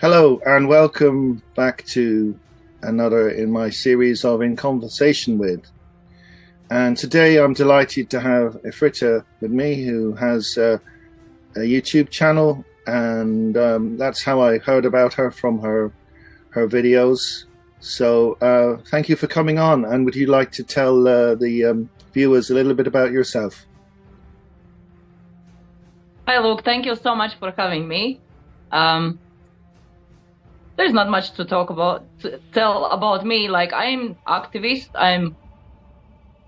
Hello and welcome back to another in my series of In Conversation With. And today I'm delighted to have Ifrita with me, who has a YouTube channel, and that's how I heard about her, from her videos. So thank you for coming on, and would you like to tell the viewers a little bit about yourself? Hi Luke, thank you so much for having me. There's not much to tell about me. Like, I'm activist, I'm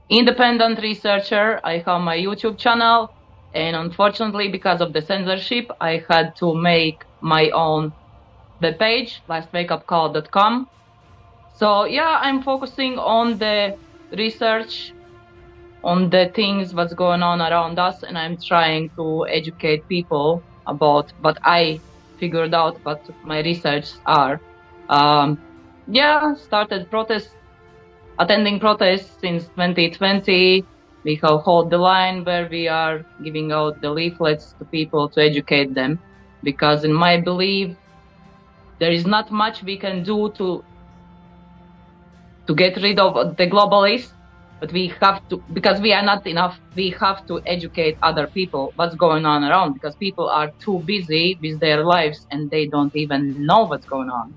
independent researcher, I have my YouTube channel, and unfortunately because of the censorship I had to make my own web page, lastwakeupcall.com. So yeah, I'm focusing on the research, on the things what's going on around us, and I'm trying to educate people about what I figured out, what my research are. Started attending protests since 2020. We have hold the line where we are giving out the leaflets to people to educate them, because in my belief there is not much we can do to get rid of the globalists, but we have to, because we are not enough, we have to educate other people what's going on around, because people are too busy with their lives and they don't even know what's going on.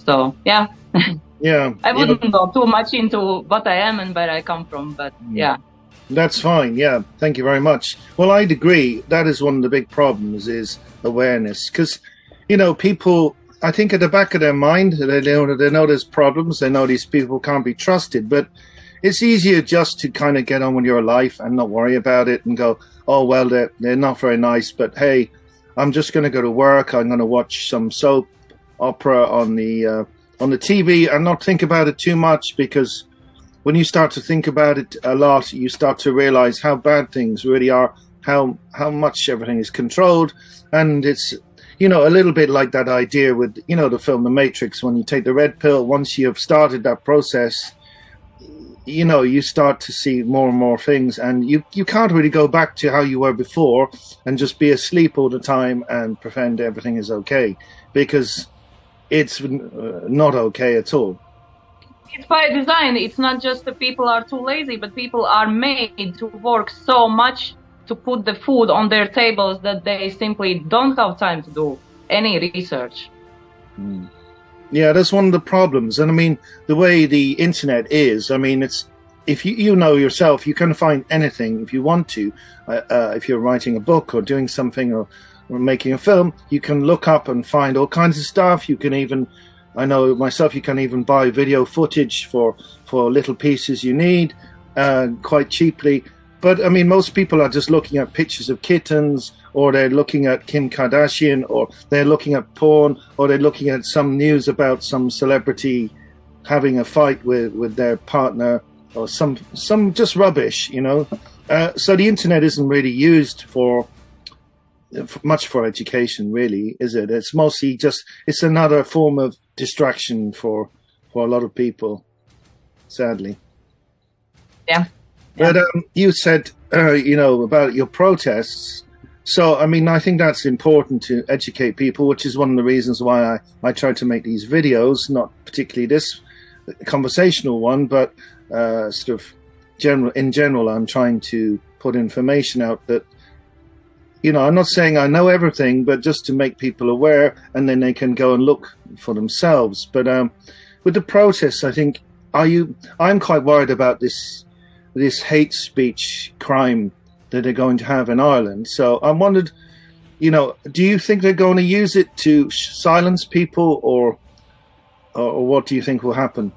So yeah. Yeah, I wouldn't go too much into what I am and where I come from, but yeah. That's fine. Yeah, thank you very much. Well, I'd agree. That is one of the big problems, is awareness, because, you know, people, I think at the back of their mind, they know there's problems, they know these people can't be trusted, but it's easier just to kind of get on with your life and not worry about it and go, oh, well, they're not very nice, but hey, I'm just going to go to work, I'm going to watch some soap opera on the TV and not think about it too much, because when you start to think about it a lot, you start to realize how bad things really are, how much everything is controlled. And it's, you know, a little bit like that idea with, you know, the film The Matrix. When you take the red pill, once you have started that process, you know, you start to see more and more things, and you can't really go back to how you were before and just be asleep all the time and pretend everything is okay, because it's not okay at all. It's by design. It's not just that people are too lazy, but people are made to work so much to put the food on their tables that they simply don't have time to do any research. Yeah, that's one of the problems. And I mean, the way the internet is, I mean, it's, if you know yourself, you can find anything if you want to. If you're writing a book or doing something, or making a film, you can look up and find all kinds of stuff. You can even, I know myself, you can even buy video footage for little pieces you need quite cheaply. But I mean, most people are just looking at pictures of kittens, or they're looking at Kim Kardashian, or they're looking at porn, or they're looking at some news about some celebrity having a fight with their partner, or some just rubbish, you know. So the internet isn't really used much for education, really, is it? It's mostly just, it's another form of distraction for a lot of people, sadly. Yeah. But you said, you know, about your protests. So, I mean, I think that's important to educate people, which is one of the reasons why I try to make these videos, not particularly this conversational one, but sort of in general, I'm trying to put information out that, you know, I'm not saying I know everything, but just to make people aware, and then they can go and look for themselves. But with the protests, I think, I'm quite worried about this hate speech crime that they're going to have in Ireland. So I wondered, you know, do you think they're going to use it to silence people, or what do you think will happen?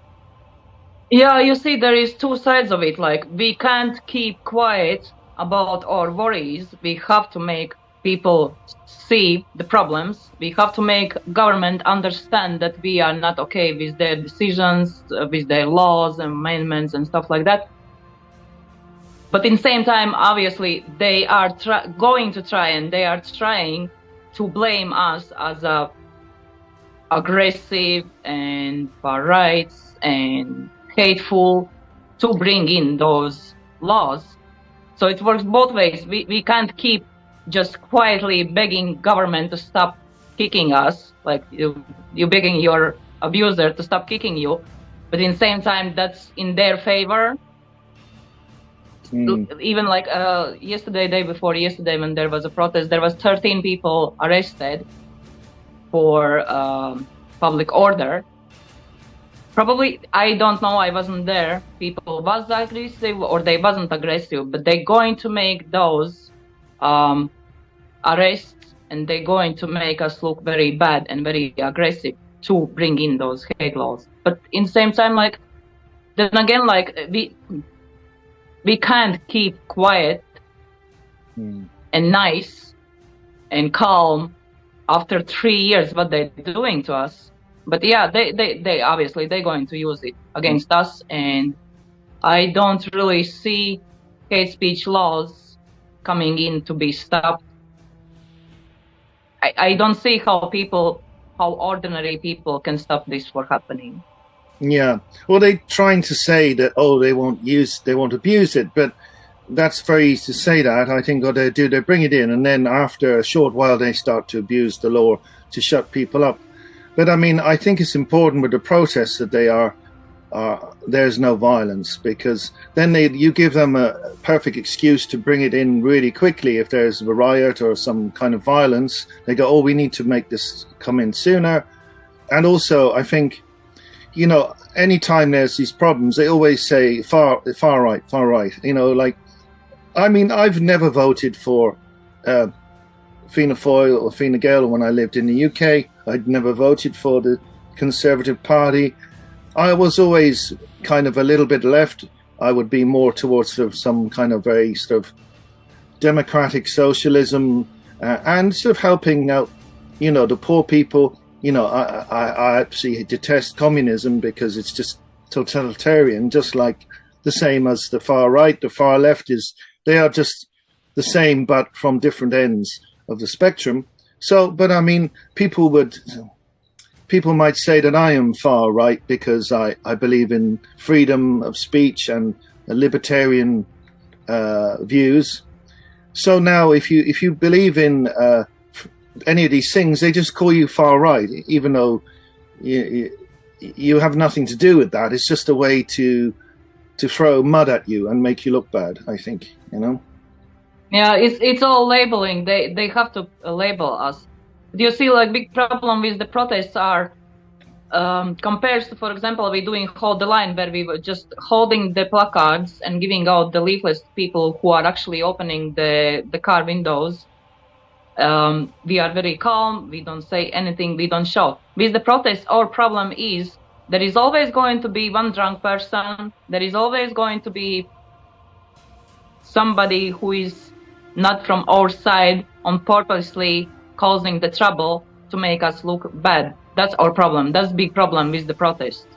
Yeah, you see, there is two sides of it. Like, we can't keep quiet about our worries. We have to make people see the problems. We have to make government understand that we are not okay with their decisions, with their laws and amendments and stuff like that. But in the same time, obviously, they are going to try, and they are trying to blame us as aggressive and far rights and hateful, to bring in those laws. So it works both ways. We can't keep just quietly begging government to stop kicking us like you begging your abuser to stop kicking you, but in the same time that's in their favor. Even like yesterday, day before yesterday, when there was a protest, there was 13 people arrested for public order. Probably, I don't know, I wasn't there, people was aggressive or they wasn't aggressive, but they're going to make those arrests, and they're going to make us look very bad and very aggressive to bring in those hate laws. But in the same time, like, then again, like, we can't keep quiet and nice and calm after 3 years what they're doing to us. But yeah, they obviously they're going to use it against us, and I don't really see hate speech laws coming in to be stopped. I don't see how ordinary people can stop this from happening. Yeah, well, they're trying to say that, oh, they won't abuse it, but that's very easy to say that. I think what they do, they bring it in, and then after a short while, they start to abuse the law to shut people up. But I mean, I think it's important with the protests that there's no violence, because then you give them a perfect excuse to bring it in really quickly. If there's a riot or some kind of violence, they go, oh, we need to make this come in sooner. And also, I think, you know, anytime there's these problems, they always say far right. You know, like, I mean, I've never voted for Fianna Fáil or Fine Gael when I lived in the UK. I'd never voted for the Conservative Party. I was always kind of a little bit left. I would be more towards sort of some kind of very sort of democratic socialism and sort of helping out, you know, the poor people. You know, I absolutely detest communism because it's just totalitarian, just like the same as the far right. The far left they are just the same, but from different ends of the spectrum. So, but I mean, people might say that I am far right because I believe in freedom of speech and libertarian views. So now, if you believe in any of these things, they just call you far right, even though you have nothing to do with that. It's just a way to throw mud at you and make you look bad, I think, you know. Yeah, it's all labeling. They have to label us. Do you see, like, big problem with the protests are compared to, for example, we're doing Hold the Line, where we were just holding the placards and giving out the leaflets to people who are actually opening the car windows. We are very calm. We don't say anything. We don't shout. With the protests, our problem is there is always going to be one drunk person. There is always going to be somebody who is not from our side on purposely causing the trouble to make us look bad. That's our problem. That's the big problem with the protest.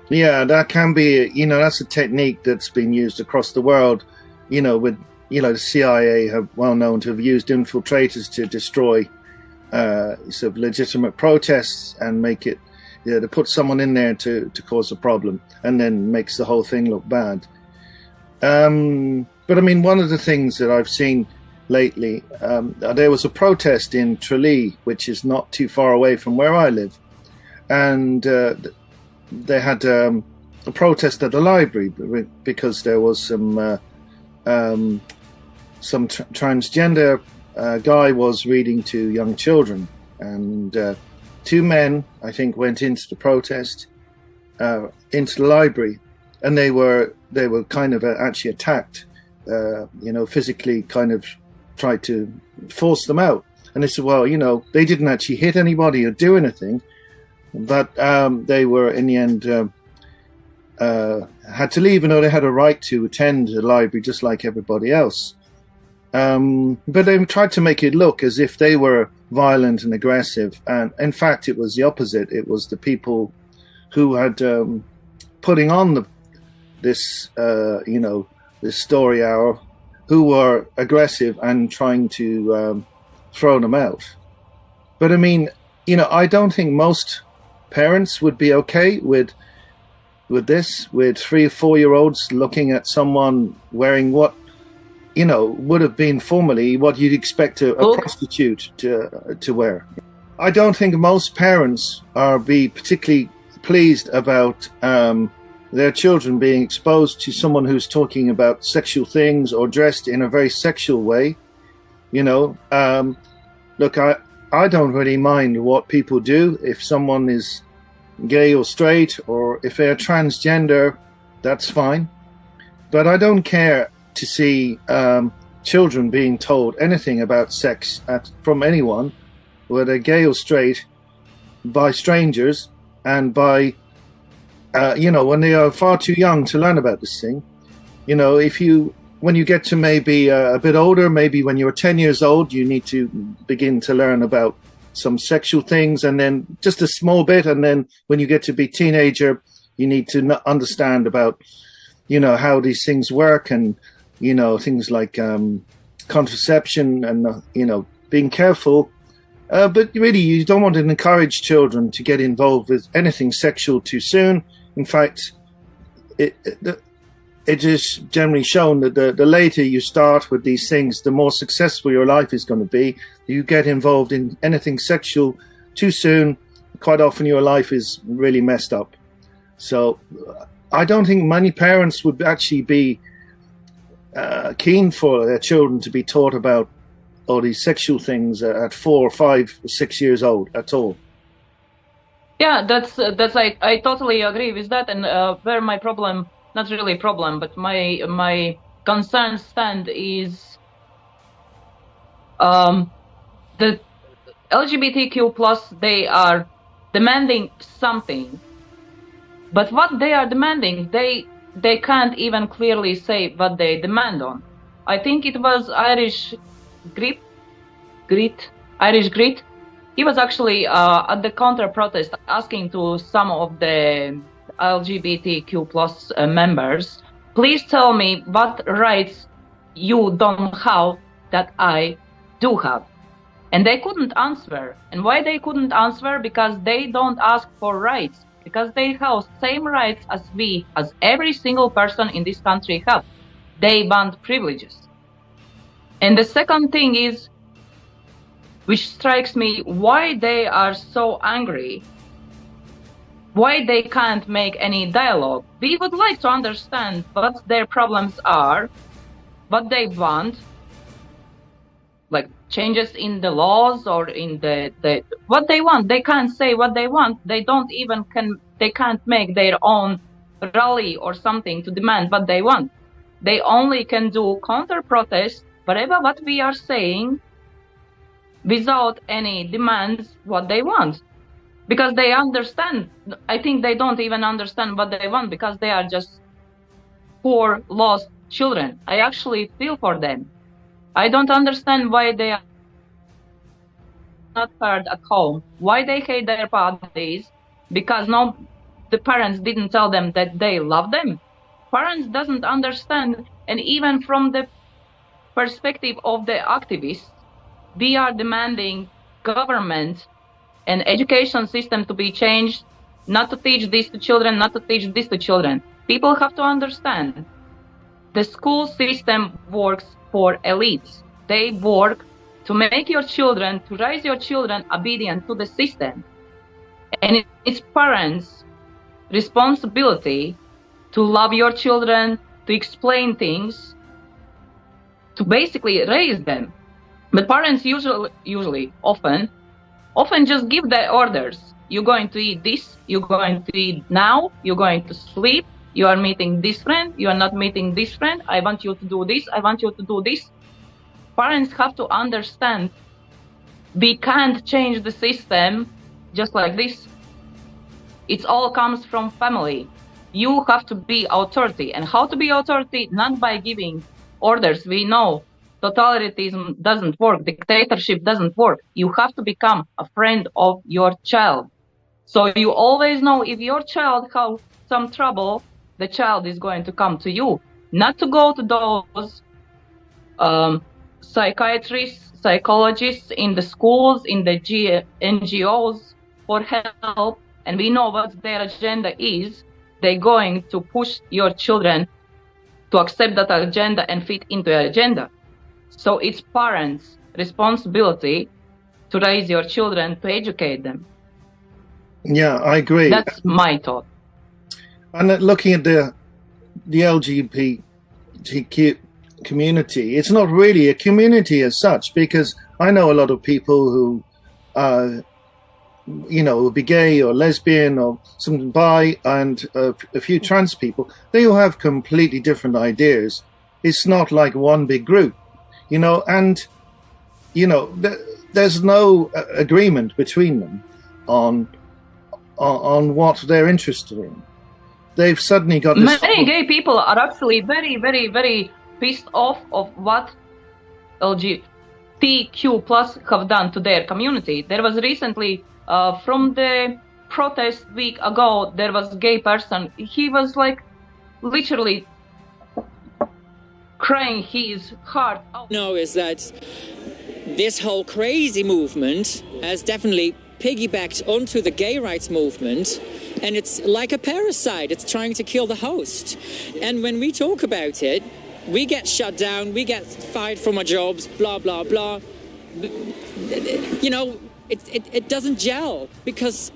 Yeah, that can be, you know, that's a technique that's been used across the world, you know, with, you know, the CIA have well known to have used infiltrators to destroy sort of legitimate protests and make it, you know, to put someone in there to cause a problem and then makes the whole thing look bad. But I mean, one of the things that I've seen lately, there was a protest in Tralee, which is not too far away from where I live, and they had a protest at the library because there was some transgender guy was reading to young children, and two men, I think, went into the protest, into the library, and they were kind of actually attacked, you know, physically, kind of tried to force them out. And they said, well, you know, they didn't actually hit anybody or do anything, but they were in the end had to leave, even though they had a right to attend the library just like everybody else. But they tried to make it look as if they were violent and aggressive, and in fact it was the opposite. It was the people who had putting on this you know, this story hour, who were aggressive and trying to throw them out. But I mean, you know, I don't think most parents would be okay with this, with 3 or 4 year olds looking at someone wearing what, you know, would have been formerly what you'd expect a prostitute to wear. I don't think most parents are be particularly pleased about their children being exposed to someone who's talking about sexual things or dressed in a very sexual way. You know, look, I don't really mind what people do. If someone is gay or straight, or if they're transgender, that's fine. But I don't care to see children being told anything about sex from anyone, whether gay or straight, by strangers, and by when they are far too young to learn about this thing. You know, when you get to maybe a bit older, maybe when you're 10 years old, you need to begin to learn about some sexual things, and then just a small bit, and then when you get to be teenager, you need to understand about, how these things work, and, things like contraception, and, being careful. But really, you don't want to encourage children to get involved with anything sexual too soon. In fact, it is generally shown that the later you start with these things, the more successful your life is going to be. You get involved in anything sexual too soon, quite often your life is really messed up. So I don't think many parents would actually be keen for their children to be taught about all these sexual things at 4, 5, 6 years old at all. Yeah, that's I totally agree with that, and where my problem, not really problem, but my concern stand is the LGBTQ plus, they are demanding something, but what they are demanding, they can't even clearly say what they demand on. I think it was Irish Grit. He was actually at the counter protest asking to some of the LGBTQ plus members, please tell me what rights you don't have that I do have. And they couldn't answer. And why they couldn't answer? Because they don't ask for rights. Because they have same rights as as every single person in this country have. They want privileges. And the second thing is, which strikes me, why they are so angry, why they can't make any dialogue. We would like to understand what their problems are, what they want, like changes in the laws or in the what they want. They can't say what they want. They can't make their own rally or something to demand what they want. They only can do counter protest, whatever what we are saying, without any demands what they want. Because they understand, I think they don't even understand what they want, because they are just poor, lost children. I actually feel for them. I don't understand why they are not heard at home, why they hate their bodies, because the parents didn't tell them that they love them. Parents doesn't understand, and even from the perspective of the activists, we are demanding government and education system to be changed, not to teach this to children, not to teach this to children. People have to understand the school system works for elites. They work to make your children, to raise your children obedient to the system. And it's parents' responsibility to love your children, to explain things, to basically raise them. But parents usually often just give the orders. You're going to eat this, you're going to eat now, you're going to sleep, you are meeting this friend, you are not meeting this friend, I want you to do this, I want you to do this. Parents have to understand we can't change the system just like this. It all comes from family. You have to be authority. And how to be authority? Not by giving orders. We know totalitarianism doesn't work. Dictatorship doesn't work. You have to become a friend of your child. So you always know if your child has some trouble, the child is going to come to you. Not to go to those psychiatrists, psychologists in the schools, in the NGOs for help. And we know what their agenda is. They're going to push your children to accept that agenda and fit into their agenda. So it's parents' responsibility to raise your children, to educate them. Yeah, I agree. That's my thought. And looking at the LGBTQ community, it's not really a community as such, because I know a lot of people who will be gay or lesbian or something bi, and a few trans people. They all have completely different ideas. It's not like one big group, and there's no agreement between them on what they're interested in. They've suddenly got this. Many gay people are actually very, very, very pissed off of what LGBTQ plus have done to their community. There was recently, from the protest week ago, there was a gay person. He was like literally crying his heart out. No, is that this whole crazy movement has definitely piggybacked onto the gay rights movement, and it's like a parasite. It's trying to kill the host. And when we talk about it, we get shut down, we get fired from our jobs, blah, blah, blah. It doesn't gel, because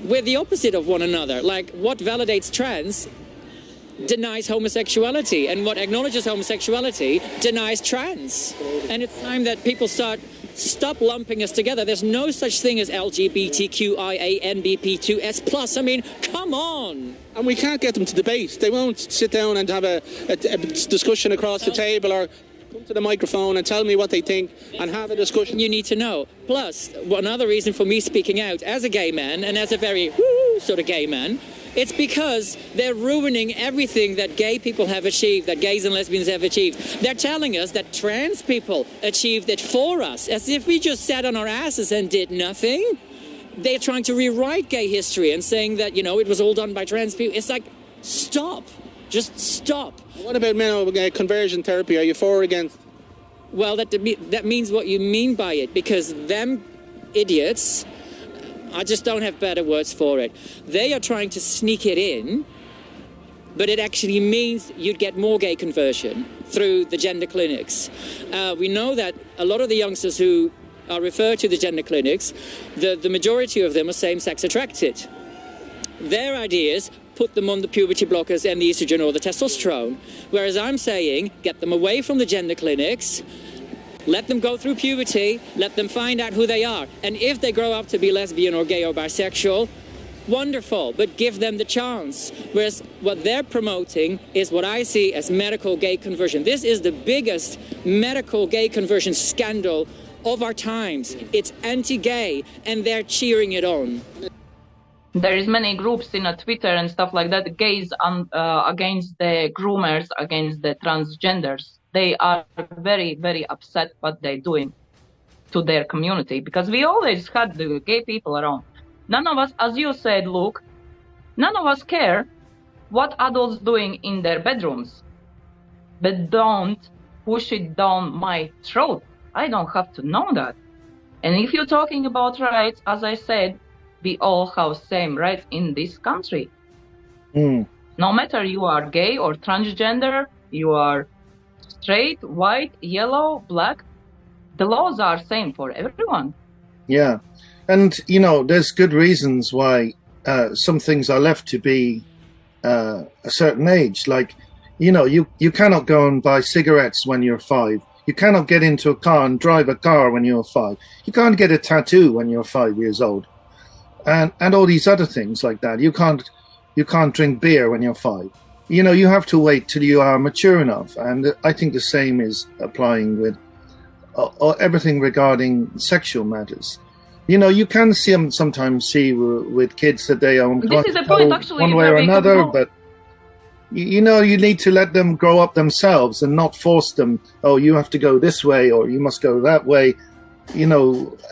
we're the opposite of one another. Like, what validates trans denies homosexuality, and what acknowledges homosexuality denies trans. And it's time that people stop lumping us together. There's no such thing as LGBTQIANBP2S+. I mean, come on. And we can't get them to debate. They won't sit down and have a discussion across the table, or come to the microphone and tell me what they think and have a discussion. You need to know. Plus, another reason for me speaking out as a gay man, and as a very sort of gay man, it's because they're ruining everything that gay people have achieved, that gays and lesbians have achieved. They're telling us that trans people achieved it for us, as if we just sat on our asses and did nothing. They're trying to rewrite gay history and saying that, it was all done by trans people. It's like, stop. Just stop. What about conversion therapy? Are you for or against? Well, that means what you mean by it, because them idiots, I just don't have better words for it. They are trying to sneak it in, but it actually means you'd get more gay conversion through the gender clinics. We know that a lot of the youngsters who are referred to the gender clinics, the majority of them are same-sex attracted. Their ideas put them on the puberty blockers and the estrogen or the testosterone. Whereas I'm saying, get them away from the gender clinics, let them go through puberty, let them find out who they are. And if they grow up to be lesbian or gay or bisexual, wonderful, but give them the chance. Whereas what they're promoting is what I see as medical gay conversion. This is the biggest medical gay conversion scandal of our times. It's anti-gay, and they're cheering it on. There is many groups in Twitter and stuff like that, gays against the groomers, against the transgenders. They are very, very upset what they're doing to their community, because we always had the gay people around. None of us, as you said, Luke, none of us care what adults doing in their bedrooms. But don't push it down my throat. I don't have to know that. And if you're talking about rights, as I said, we all have same rights in this country. No matter you are gay or transgender, you are straight, white, yellow, black, the laws are same for everyone. Yeah. And, there's good reasons why some things are left to be a certain age. Like, you cannot go and buy cigarettes when you're 5. You cannot get into a car and drive a car when you're 5. You can't get a tattoo when you're 5 years old. And all these other things like that. You can't drink beer when you're 5. You have to wait till you are mature enough. And I think the same is applying with everything regarding sexual matters. You can sometimes see with kids that they are this is a point actually one way or another, but you need to let them grow up themselves and not force them. Oh, you have to go this way or you must go that way.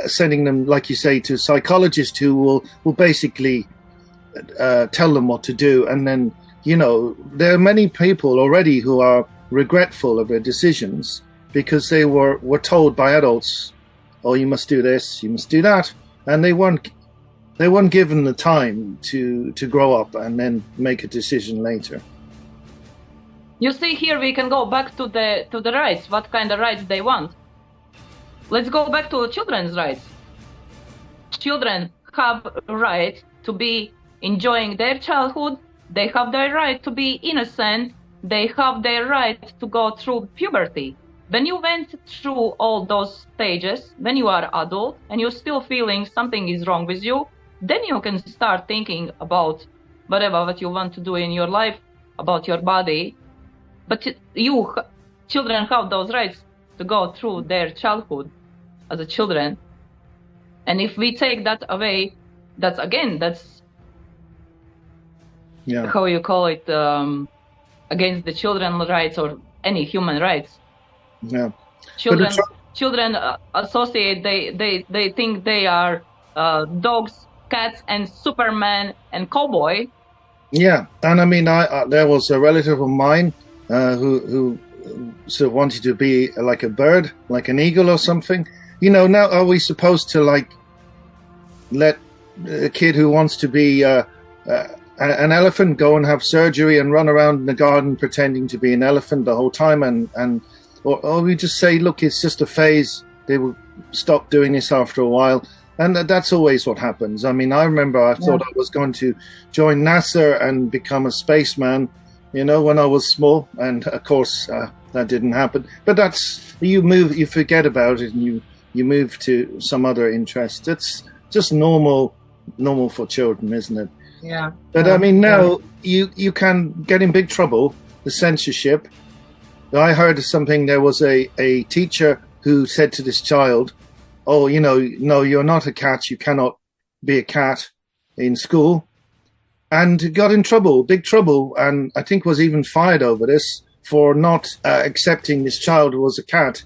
Sending them, like you say, to psychologists who will basically tell them what to do. And then, there are many people already who are regretful of their decisions because they were told by adults, oh, you must do this, you must do that. And they weren't given the time to grow up and then make a decision later. You see, here we can go back to the rights, what kind of rights they want. Let's go back to children's rights. children have a right to be enjoying their childhood. They have their right to be innocent. They have their right to go through puberty. When you went through all those stages, when you are adult and you're still feeling something is wrong with you, then you can start thinking about whatever what you want to do in your life, about your body. But children have those rights to go through their childhood as a children. And if we take that away, that's how you call it, against the children's rights or any human rights. Yeah. Children associate, they think they are dogs, cats, and Superman and cowboy. Yeah, and I mean, there was a relative of mine who sort of wanted to be like a bird, like an eagle or something. You know, now are we supposed to like let a kid who wants to be an elephant go and have surgery and run around in the garden pretending to be an elephant the whole time, or we just say, look, it's just a phase. They will stop doing this after a while. And that's always what happens. I mean, I remember I thought I was going to join NASA and become a spaceman, you know, when I was small. And of course, that didn't happen. But that's, you forget about it, and you move to some other interest. It's just normal for children, isn't it? Yeah. But I mean, now you can get in big trouble, the censorship. I heard something, there was a teacher who said to this child, oh, you know, no, you're not a cat. You cannot be a cat in school. And got in trouble, big trouble. And I think was even fired over this for not accepting this child who was a cat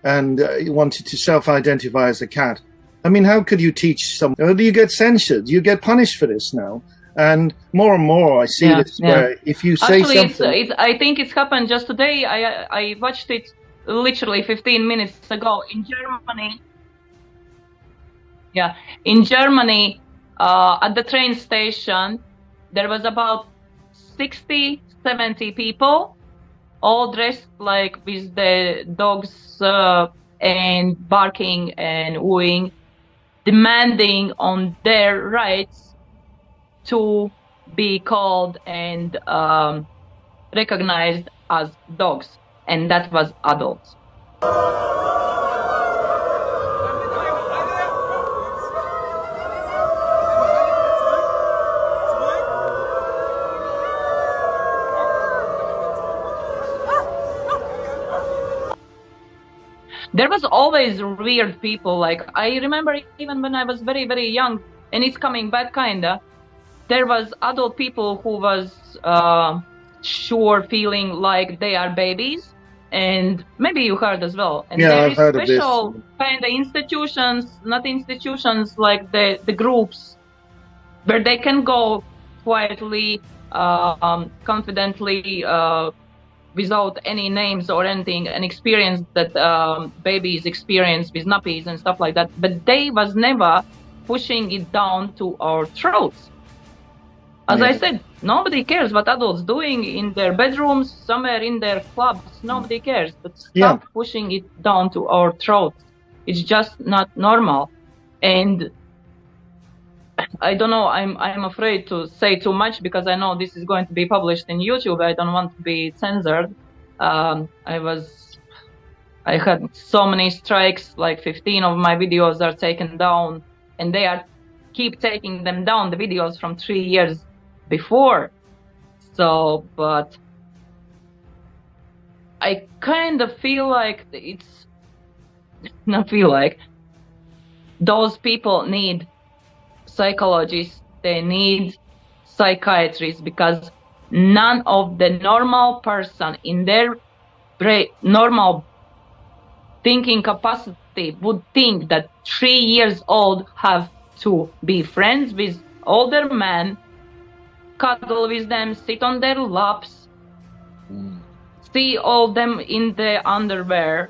and he wanted to self-identify as a cat. I mean, how could you teach someone? You get censored. You get punished for this now. And more I see this where if you say something... I think it's happened just today. I watched it literally 15 minutes ago in Germany. Yeah, in Germany, at the train station, there was about 60, 70 people, all dressed like with the dogs and barking and wooing, demanding on their rights to be called and recognized as dogs, and that was adults. There was always weird people. Like, I remember even when I was very, very young, and it's coming back kinda, there was adult people who was feeling like they are babies, and maybe you heard as well. And there I've heard of this. Special kind of institutions, not institutions like the groups, where they can go quietly, confidently, without any names or anything, an experience that babies experience with nappies and stuff like that. But they was never pushing it down to our throats. As I said, nobody cares what adults doing in their bedrooms, somewhere in their clubs. Nobody cares. But stop pushing it down to our throats. It's just not normal. And I don't know, I'm afraid to say too much because I know this is going to be published in YouTube. I don't want to be censored. I had so many strikes, like 15 of my videos are taken down, and they keep taking them down, the videos from 3 years before. So, but I kind of feel like those people need psychologists, they need psychiatrists, because none of the normal person in their normal thinking capacity would think that 3 years old have to be friends with older men, cuddle with them, sit on their laps, see all them in the underwear.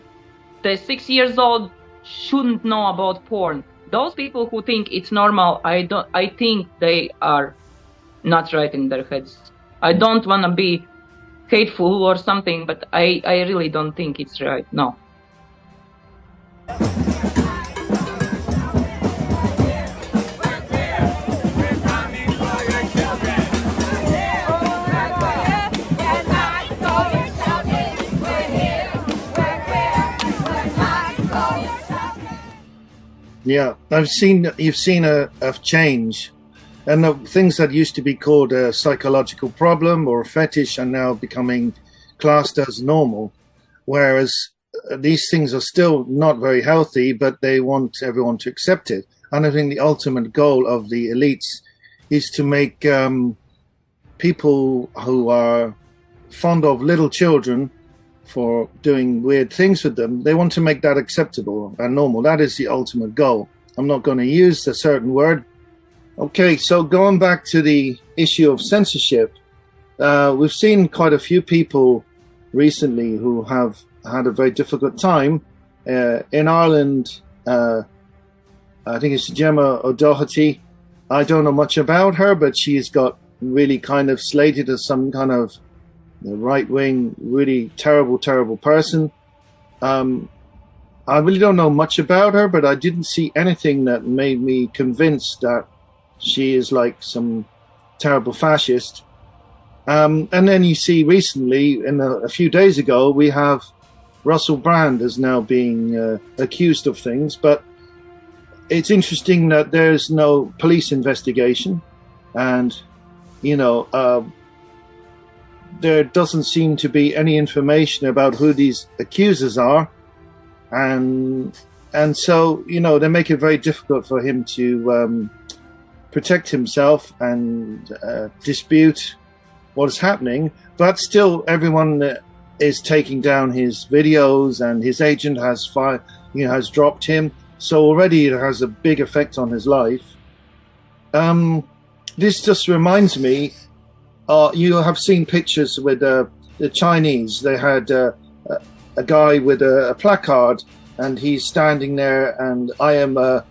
The 6 years old shouldn't know about porn. Those people who think it's normal, I think they are not right in their heads. I don't want to be hateful or something, but I really don't think it's right. No. Yeah, you've seen a change, and the things that used to be called a psychological problem or a fetish are now becoming classed as normal, whereas these things are still not very healthy, but they want everyone to accept it. And I think the ultimate goal of the elites is to make people who are fond of little children for doing weird things with them, they want to make that acceptable and normal. That is the ultimate goal. I'm not going to use a certain word. Okay, so going back to the issue of censorship, we've seen quite a few people recently who have had a very difficult time. In Ireland, I think it's Gemma O'Doherty. I don't know much about her, but she's got really kind of slated as some kind of right-wing, really terrible, terrible person. I really don't know much about her, but I didn't see anything that made me convinced that she is like some terrible fascist. And then you see recently, a few days ago, we have Russell Brand is now being accused of things, but it's interesting that there's no police investigation, and there doesn't seem to be any information about who these accusers are, and so they make it very difficult for him to protect himself and dispute what is happening. But still, everyone is taking down his videos, and his agent has dropped him. So already it has a big effect on his life. This just reminds me. You have seen pictures with the Chinese. They had a guy with a placard, and he's standing there, and I am a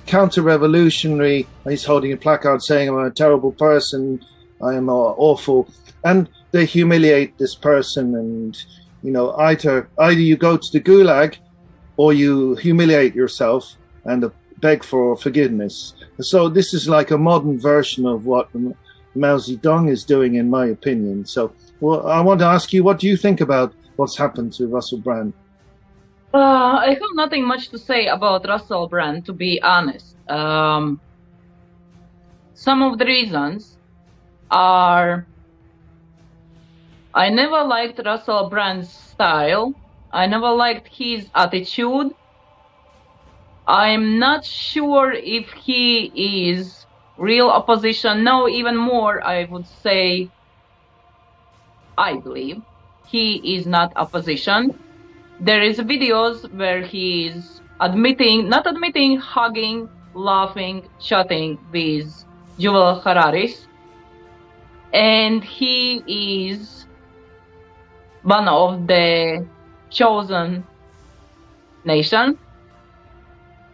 counter-revolutionary. He's holding a placard saying, I'm a terrible person, I am awful. And they humiliate this person, and either you go to the gulag or you humiliate yourself and beg for forgiveness. So this is like a modern version of what Mao Zedong is doing, in my opinion. So, well, I want to ask you, what do you think about what's happened to Russell Brand? I have nothing much to say about Russell Brand, to be honest. Some of the reasons are, I never liked Russell Brand's style. I never liked his attitude. I'm not sure if he is real opposition. No, even more, I would say, I believe he is not opposition. There is videos where he is hugging, laughing, chatting with Yuval Hararis. And he is one of the chosen nation.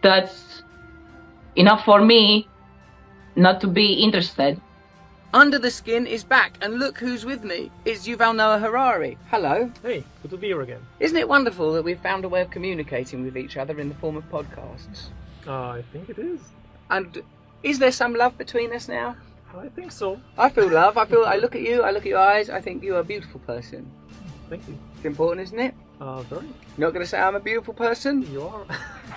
That's enough for me not to be interested. Under the Skin is back, and look who's with me. It's Yuval Noah Harari. Hello. Hey, good to be here again. Isn't it wonderful that we've found a way of communicating with each other in the form of podcasts? I think it is. And is there some love between us now? I think so. I feel love. I look at you, I look at your eyes, I think you're a beautiful person. Thank you. It's important, isn't it? Very. You're not going to say I'm a beautiful person? You are.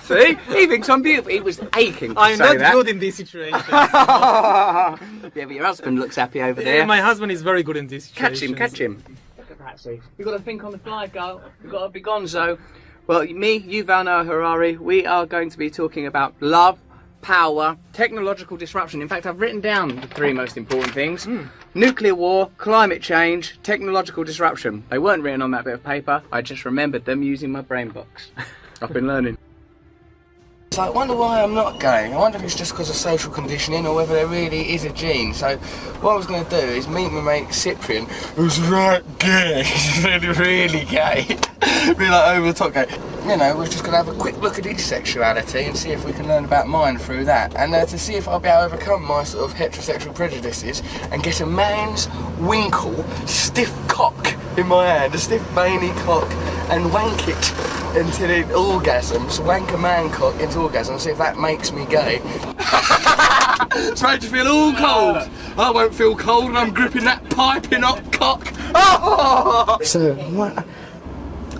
See? He thinks I'm beautiful. He was aching to I'm say not that. good in these situations. Yeah, but your husband looks happy over there. My husband is very good in these situations. Catch him. Look at that, see. You've got to think on the fly, girl. You've got to be gonzo. Well, me, Yuval Noah Harari, we are going to be talking about love, power, technological disruption. In fact, I've written down the three most important things. Nuclear war, climate change, technological disruption. They weren't written on that bit of paper. I just remembered them using my brain box. I've been learning. So I wonder why I'm not gay. I wonder if it's just because of social conditioning or whether there really is a gene. So what I was going to do is meet my mate Cyprian, who's right gay. He's really gay. Be like over the top gay. We're just going to have a quick look at his sexuality and see if we can learn about mine through that. And to see if I'll be able to overcome my sort of heterosexual prejudices and get a man's winkle, stiff cock in my hand, a stiff veiny cock, and wank it until it orgasms, wank a man cock into orgasm, see if that makes me gay. It's made you feel all cold. I won't feel cold and I'm gripping that piping hot cock. Oh! So, what?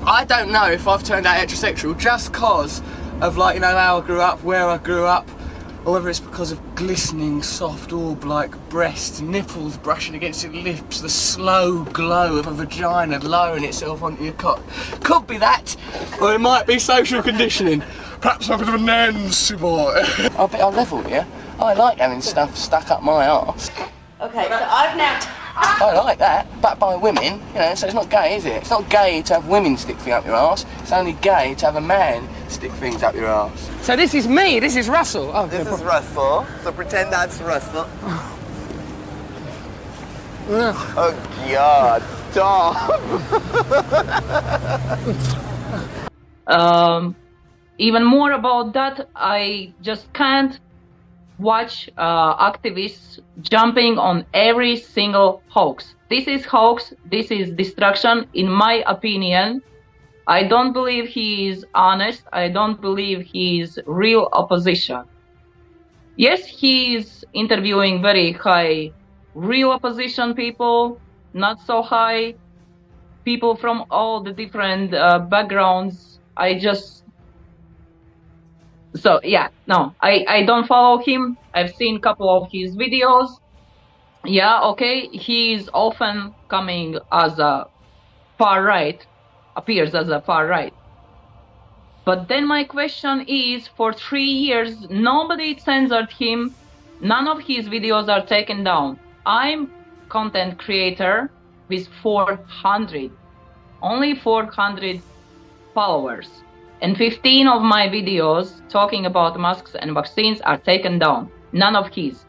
I don't know if I've turned out heterosexual just cause of like, you know, how I grew up, where I grew up, or whether it's because of glistening, soft orb-like breasts, nipples brushing against your lips, the slow glow of a vagina lowering itself onto your cock. Could be that, or it might be social conditioning. Perhaps I'm a bit of a Nancy boy. I'll bet I'll level with you. I like having stuff stuck up my arse. Okay, so I've now... I like that, but by women, you know, so it's not gay, is it? It's not gay to have women stick things up your arse. It's only gay to have a man stick things up your arse. So this is me, this is Russell. Oh, This is Russell, so pretend that's Russell. Oh, God, stop. Even more about that, I just can't watch activists jumping on every single hoax. This is hoax, this is destruction, in my opinion. I don't believe he is honest. I don't believe he is real opposition. Yes, he is interviewing very high real opposition people, not so high people from all the different backgrounds. So yeah, no, I don't follow him. I've seen a couple of his videos. Yeah, okay, he is often coming as a far right, appears as a far right. But then my question is, for 3 years, nobody censored him. None of his videos are taken down. I'm content creator with 400, only 400 followers. And 15 of my videos talking about masks and vaccines are taken down. None of his.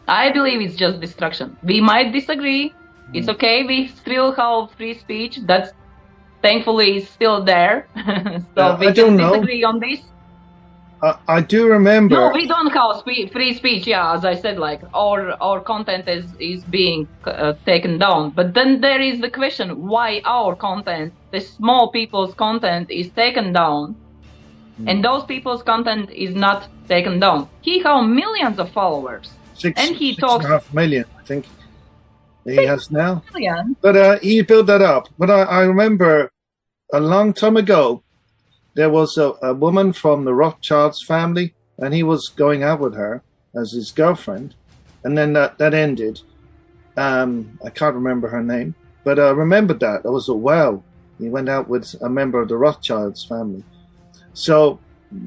I believe it's just destruction. We might disagree. It's okay. We still have free speech. That's thankfully is still there. So we can disagree on this. I do remember. No, we don't have free speech. Yeah, as I said, like our content is being taken down. But then there is the question: why our content, the small people's content, is taken down, and those people's content is not taken down? He has millions of followers, and he talks 6.5 million, I think he has now. million. But he built that up. But I remember a long time ago, there was a woman from the Rothschilds family, and he was going out with her as his girlfriend, and then that ended. I can't remember her name, but I remembered that. I was like, wow, he went out with a member of the Rothschilds family. So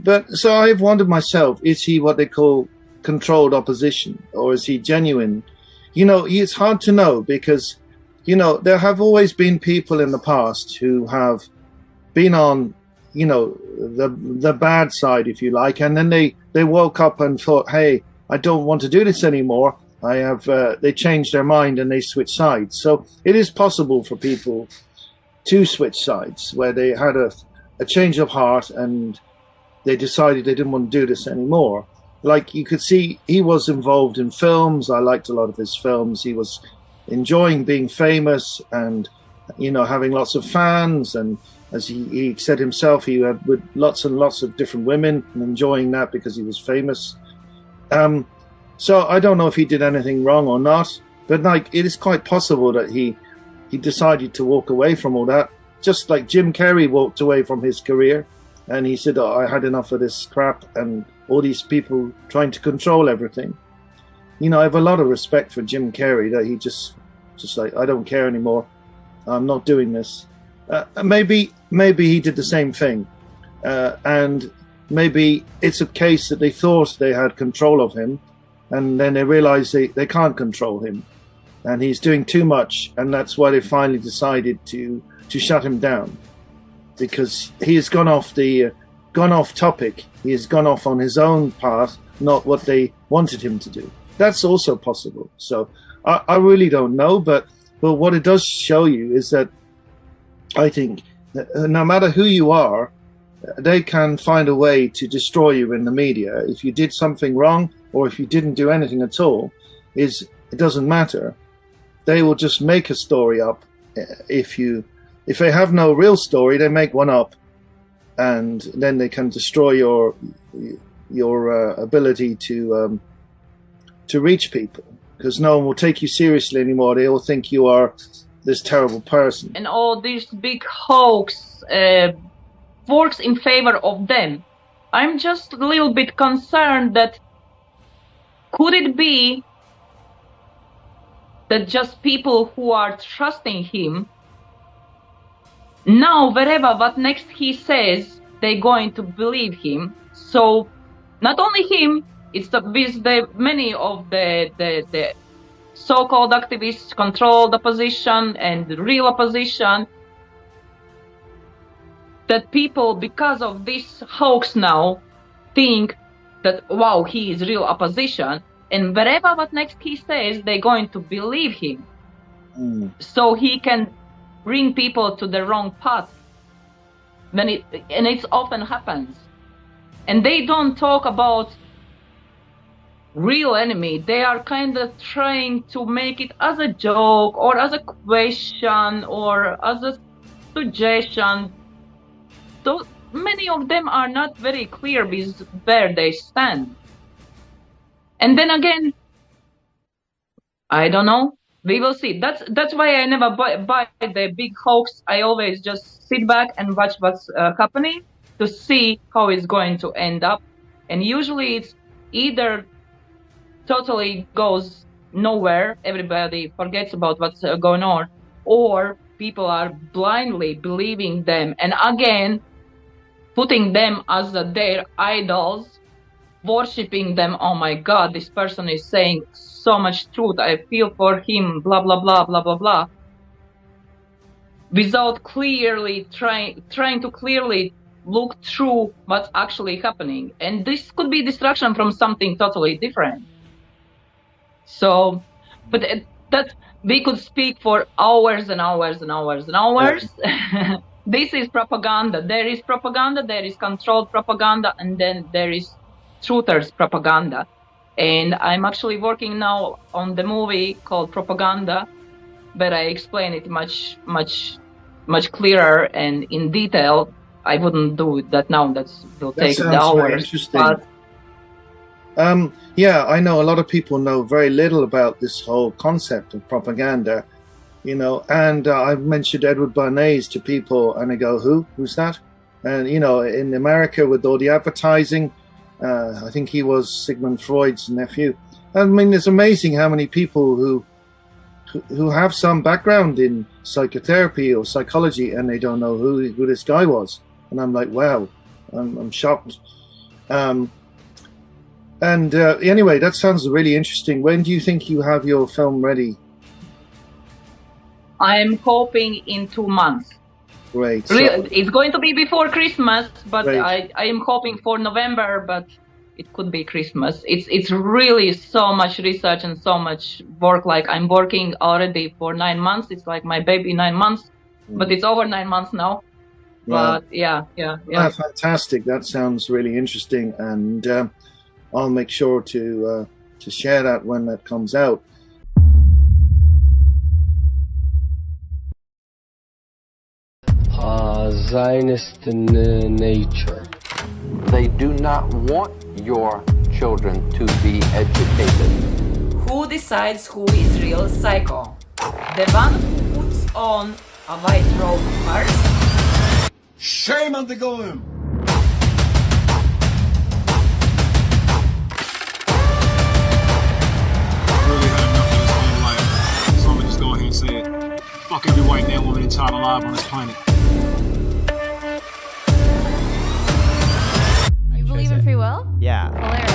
I've wondered myself, is he what they call controlled opposition, or is he genuine? You know, it's hard to know, because, you know, there have always been people in the past who have been on, you know, the bad side, if you like, and then they woke up and thought, hey, I don't want to do this anymore. They changed their mind and they switched sides. So it is possible for people to switch sides, where they had a change of heart and they decided they didn't want to do this anymore. Like, you could see, he was involved in films. I liked a lot of his films. He was enjoying being famous and, you know, having lots of fans, and as he said himself, he had with lots and lots of different women and enjoying that because he was famous. So I don't know if he did anything wrong or not, but like, it is quite possible that he decided to walk away from all that, just like Jim Carrey walked away from his career, and he said, I had enough of this crap and all these people trying to control everything. You know, I have a lot of respect for Jim Carrey, that he just like, I don't care anymore. I'm not doing this. Maybe he did the same thing, and maybe it's a case that they thought they had control of him, and then they realized they can't control him, and he's doing too much, and that's why they finally decided to shut him down, because he has gone off topic. He has gone off on his own path, not what they wanted him to do. That's also possible. So I really don't know, but what it does show you is that I think that no matter who you are, they can find a way to destroy you in the media. If you did something wrong, or if you didn't do anything at all, it doesn't matter. They will just make a story up. If they have no real story, they make one up, and then they can destroy your ability to reach people, because no one will take you seriously anymore. They all think you are this terrible person. And all these big hoax works in favor of them. I'm just a little bit concerned that could it be that just people who are trusting him now, wherever what next he says, they're going to believe him. So not only him, it's with the many of the so-called activists, controlled opposition and real opposition, that people, because of this hoax now, think that, wow, he is real opposition, and wherever what next he says, they're going to believe him. So he can bring people to the wrong path. And it often happens. And they don't talk about real enemy. They are kind of trying to make it as a joke or as a question or as a suggestion. So many of them are not very clear with where they stand. And then again, I don't know. We will see. That's why I never buy the big hoax. I always just sit back and watch what's happening to see how it's going to end up. And usually it's either totally goes nowhere, everybody forgets about what's going on, or people are blindly believing them and again putting them as their idols, worshipping them. Oh my God, this person is saying so much truth, I feel for him, blah blah blah blah blah blah, without clearly trying to clearly look through what's actually happening. And this could be distraction from something totally different. So, but that we could speak for hours and hours and hours and hours. This is propaganda. There is propaganda, there is controlled propaganda, and then there is truthers propaganda. And I'm actually working now on the movie called Propaganda, but I explain it much clearer and in detail. I wouldn't do that now. That will take the hours. Very interesting. Yeah, I know a lot of people know very little about this whole concept of propaganda, you know, and I've mentioned Edward Bernays to people and they go, who's that? And, you know, in America with all the advertising, I think he was Sigmund Freud's nephew. I mean, it's amazing how many people who have some background in psychotherapy or psychology and they don't know who this guy was. And I'm like, wow, I'm shocked. Anyway, that sounds really interesting. When do you think you have your film ready? I'm hoping in 2 months. Great. It's going to be before Christmas, but Great. I am hoping for November, but it could be Christmas. It's really so much research and so much work. Like I'm working already for 9 months. It's like my baby 9 months, but it's over 9 months now. Wow. But yeah. Fantastic. That sounds really interesting, and I'll make sure to share that when that comes out. Zionist nature. They do not want your children to be educated. Who decides who is real psycho? The one who puts on a white robe first? Shame on the goyim! Really had enough of this whole life, so I'm gonna just go ahead and say it. Fuck every white man, woman, and child alive on this planet. You believe in free will? Yeah. Hilarious.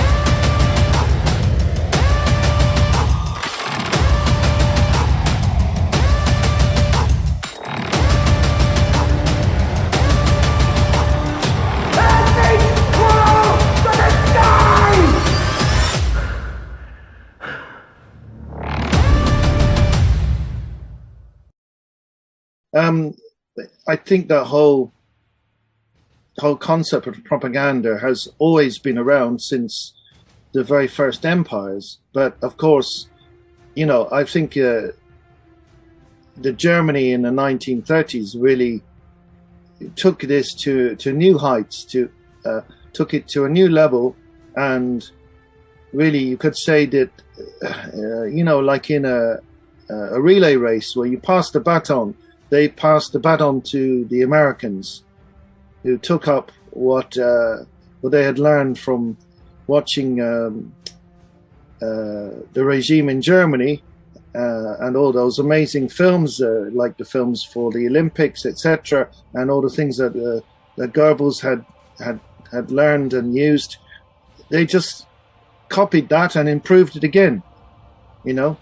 I think the whole concept of propaganda has always been around since the very first empires. But of course, you know, I think the Germany in the 1930s really took this to new heights, took it to a new level, and really you could say that, you know, like in a relay race where you pass the baton, they passed the baton to the Americans, who took up what they had learned from watching the regime in Germany and all those amazing films, like the films for the Olympics, etc., and all the things that that Goebbels had learned and used. They just copied that and improved it again, you know.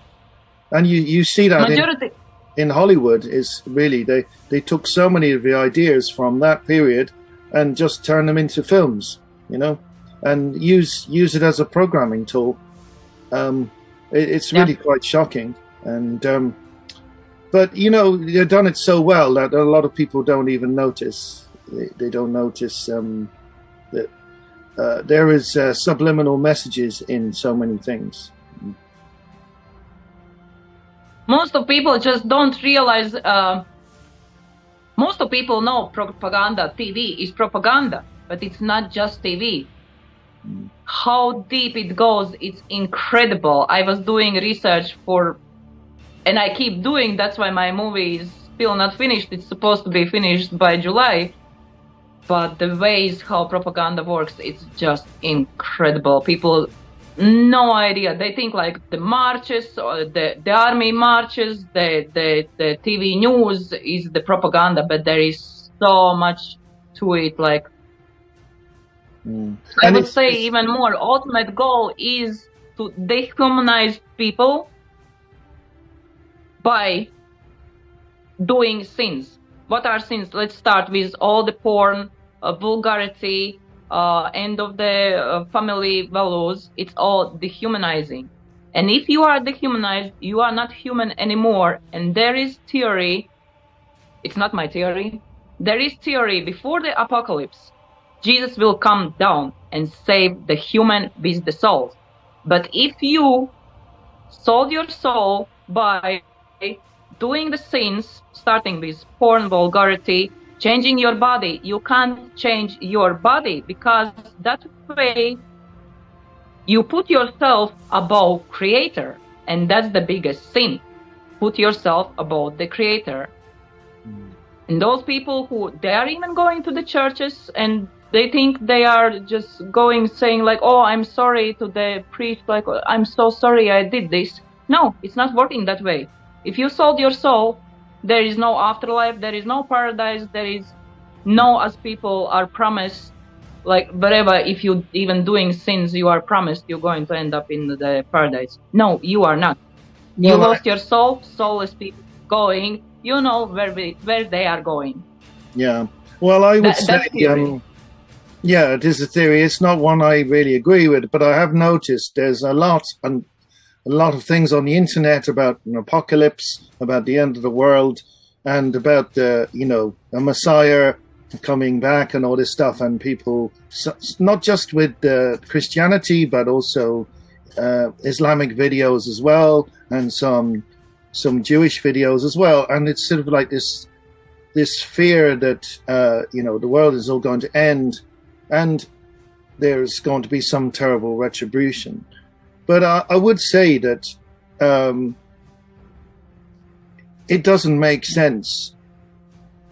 And you see that in Hollywood is really they took so many of the ideas from that period and just turned them into films, you know, and use it as a programming tool. It's really quite shocking, and but you know, they've done it so well that a lot of people don't even notice. They don't notice that there is subliminal messages in so many things. Most of people just don't realize. Most of people know propaganda. TV is propaganda, but it's not just TV. How deep it goes, it's incredible. I was doing research for, and I keep doing. That's why my movie is still not finished. It's supposed to be finished by July. But the ways how propaganda works, it's just incredible. People, no idea. They think like the marches, or the army marches, the TV news is the propaganda, but there is so much to it. Like, I would say even more, ultimate goal is to dehumanize people by doing sins. What are sins? Let's start with all the porn, vulgarity, end of the family values. It's all dehumanizing. And if you are dehumanized, you are not human anymore. And there is theory, it's not my theory, there is theory before the apocalypse, Jesus will come down and save the human with the soul. But if you sold your soul by doing the sins, starting with porn, vulgarity, changing your body, you can't change your body, because that way you put yourself above Creator, and that's the biggest sin. Put yourself above the Creator. And those people who, they are even going to the churches and they think they are just going saying like, oh, I'm sorry to the priest, like, I'm so sorry I did this. No, it's not working that way. If you sold your soul, there is no afterlife, there is no paradise, there is no, as people are promised, like wherever, if you even doing sins, you are promised you're going to end up in the paradise. No, you are not. You lost your soul, soulless people going, you know where they are going. Yeah. Well, I would say, yeah, it is a theory. It's not one I really agree with, but I have noticed there's a lot of things on the internet about an apocalypse, about the end of the world, and about the, you know, a Messiah coming back and all this stuff, and people, not just with Christianity, but also Islamic videos as well, and some Jewish videos as well. And it's sort of like this fear that you know, the world is all going to end, and there's going to be some terrible retribution. But I would say that it doesn't make sense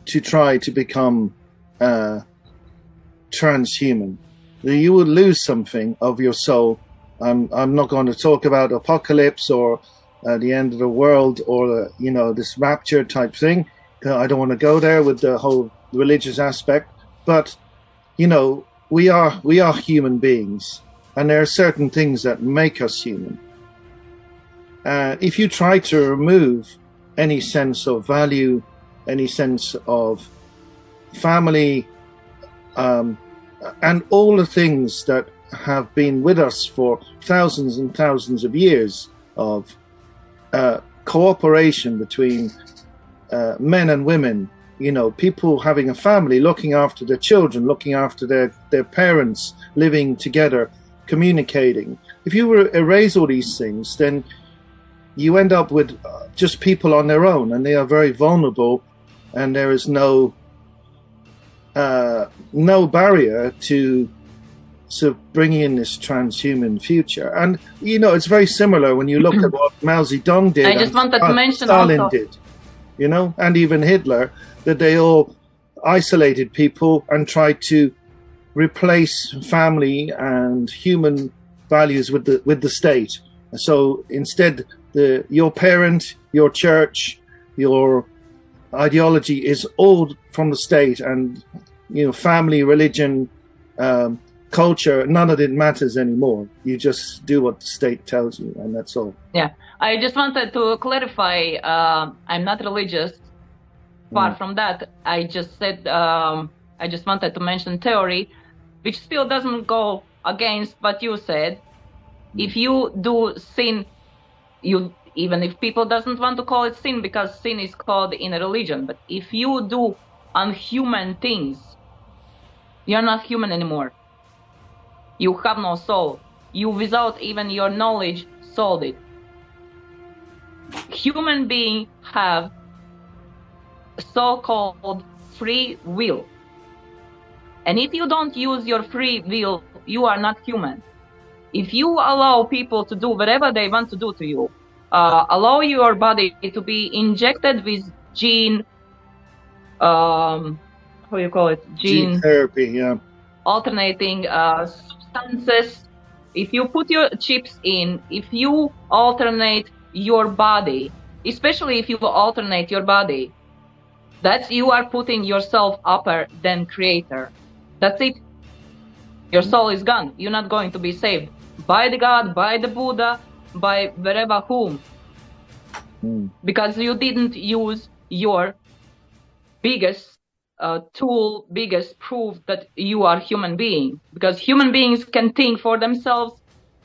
to try to become transhuman. You will lose something of your soul. I'm not going to talk about apocalypse or the end of the world or you know, this rapture type thing. I don't want to go there with the whole religious aspect. But you know, we are human beings, and there are certain things that make us human. If you try to remove any sense of value, any sense of family, and all the things that have been with us for thousands and thousands of years of cooperation between men and women, you know, people having a family, looking after their children, looking after their parents, living together, communicating. If you erase all these things, then you end up with just people on their own, and they are very vulnerable, and there is no barrier to sort of bringing in this transhuman future. And you know, it's very similar when you look at what Mao Zedong did. I just wanted to mention Stalin also did, you know, and even Hitler, that they all isolated people and tried to replace family and human values with the state. So instead, your parent, your church, your ideology is all from the state, and family, religion, culture, none of it matters anymore. You just do what the state tells you, and that's all. Yeah, I just wanted to clarify. I'm not religious. Far from that, I just said. I just wanted to mention theory, which still doesn't go against what you said. If you do sin, even if people doesn't want to call it sin, because sin is called in a religion, but if you do unhuman things, you're not human anymore. You have no soul. You, without even your knowledge, sold it. Human beings have so-called free will. And if you don't use your free will, you are not human. If you allow people to do whatever they want to do to you, allow your body to be injected with gene therapy, yeah, alternating substances. If you put your chips in, if you alternate your body, especially if you alternate your body, that's you are putting yourself upper than creator. That's it. Your soul is gone. You're not going to be saved by the God, by the Buddha, by wherever whom. Because you didn't use your biggest tool, biggest proof that you are human being. Because human beings can think for themselves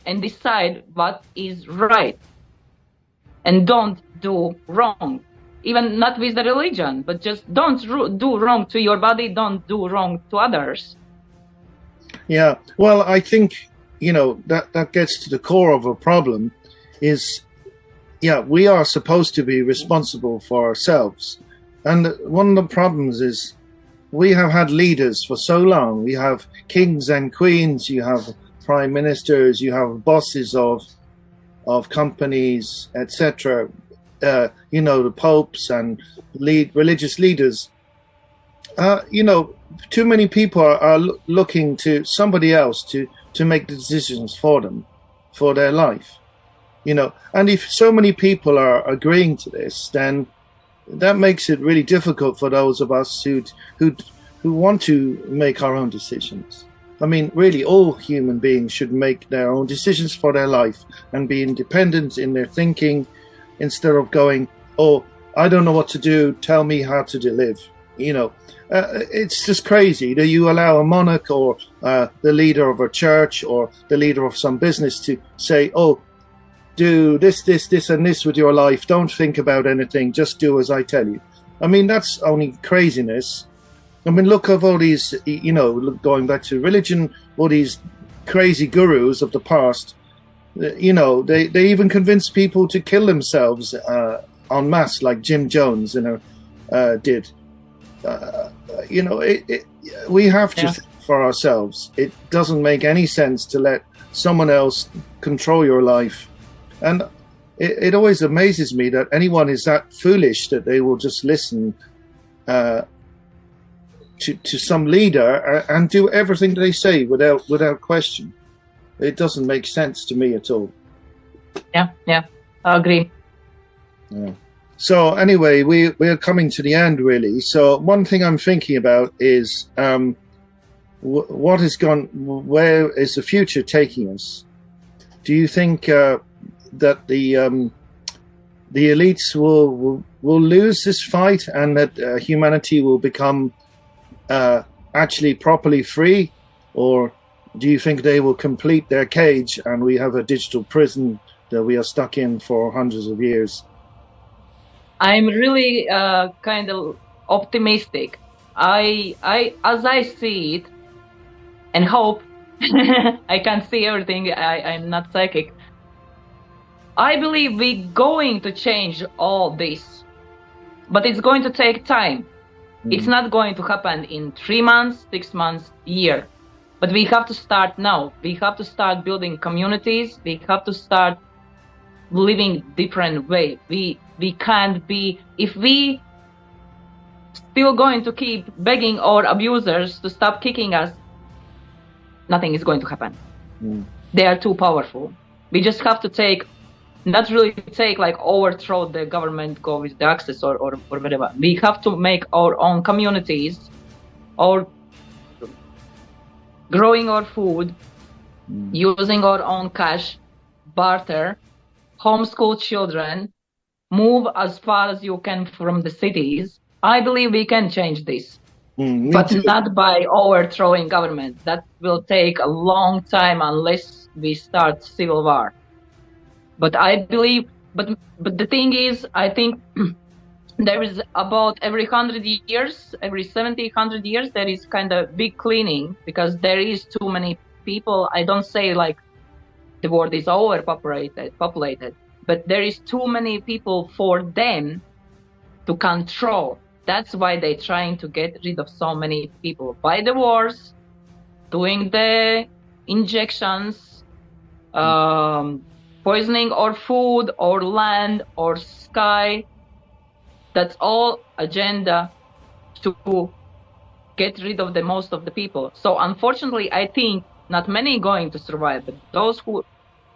and decide what is right. And don't do wrong. Even not with the religion, but just don't do wrong to your body, don't do wrong to others. Yeah, well, I think, that gets to the core of a problem is, we are supposed to be responsible for ourselves. And one of the problems is we have had leaders for so long. We have kings and queens, you have prime ministers, you have bosses of companies, etc., the popes and religious leaders. Too many people are looking to somebody else to make the decisions for them, for their life. And if so many people are agreeing to this, then that makes it really difficult for those of us who want to make our own decisions. I mean, really, all human beings should make their own decisions for their life and be independent in their thinking, instead of going, oh, I don't know what to do, tell me how to live. It's just crazy that you allow a monarch or the leader of a church or the leader of some business to say, oh, do this, and this with your life. Don't think about anything. Just do as I tell you. I mean, that's only craziness. I mean, look at all these, going back to religion, all these crazy gurus of the past. They even convinced people to kill themselves en masse, like Jim Jones, did. We have to think for ourselves. It doesn't make any sense to let someone else control your life. And it always amazes me that anyone is that foolish that they will just listen to some leader and do everything they say without question. It doesn't make sense to me at all. Yeah, I agree. Yeah. So anyway, we're coming to the end, really. So one thing I'm thinking about is where is the future taking us? Do you think that the elites will lose this fight, and that humanity will become actually properly free, or do you think they will complete their cage and we have a digital prison that we are stuck in for hundreds of years? I'm really kind of optimistic. As I see it, and hope, I can't see everything. I'm not psychic. I believe we're going to change all this, but it's going to take time. It's not going to happen in 3 months, 6 months, year. But we have to start now. We have to start building communities. We have to start living different way. We can't be, if we still going to keep begging our abusers to stop kicking us, nothing is going to happen. They are too powerful. We just have to overthrow the government, go with the access or whatever. We have to make our own communities, or growing our food, using our own cash, barter, homeschool children, move as far as you can from the cities. I believe we can change this, but not by overthrowing government. That will take a long time unless we start civil war. But I believe, but the thing is, I think there is about every 100 years, every 70, 100 years, there is kind of big cleaning because there is too many people. I don't say like the world is overpopulated, but there is too many people for them to control. That's why they're trying to get rid of so many people by the wars, doing the injections, poisoning or food or land or sky. That's all agenda to get rid of the most of the people. So unfortunately, I think not many going to survive, but those who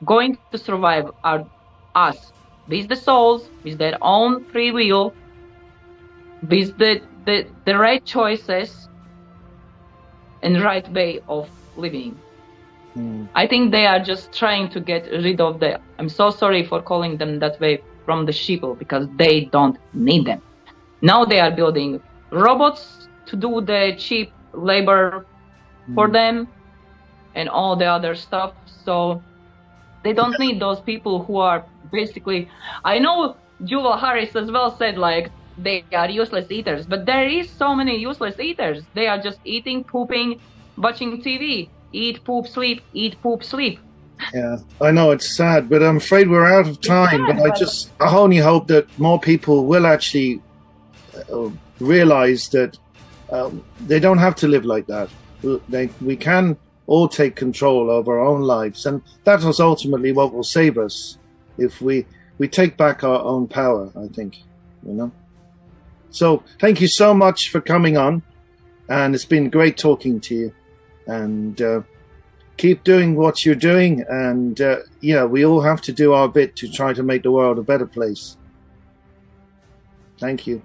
going to survive are us, with the souls, with their own free will, with the right choices and right way of living. I think they are just trying to get rid of I'm so sorry for calling them that way, from the sheeple, because they don't need them. Now they are building robots to do the cheap labor for them and all the other stuff. So they don't need those people who are basically, I know Jewel Harris as well said like they are useless eaters, but there is so many useless eaters. They are just eating, pooping, watching TV. Eat, poop, sleep, eat, poop, sleep. Yeah, I know it's sad, but I'm afraid we're out of time. But I only hope that more people will actually realize that they don't have to live like that. We can all take control of our own lives, and that is ultimately what will save us if we take back our own power, I think, So thank you so much for coming on, and it's been great talking to you. And keep doing what you're doing, and we all have to do our bit to try to make the world a better place. Thank you.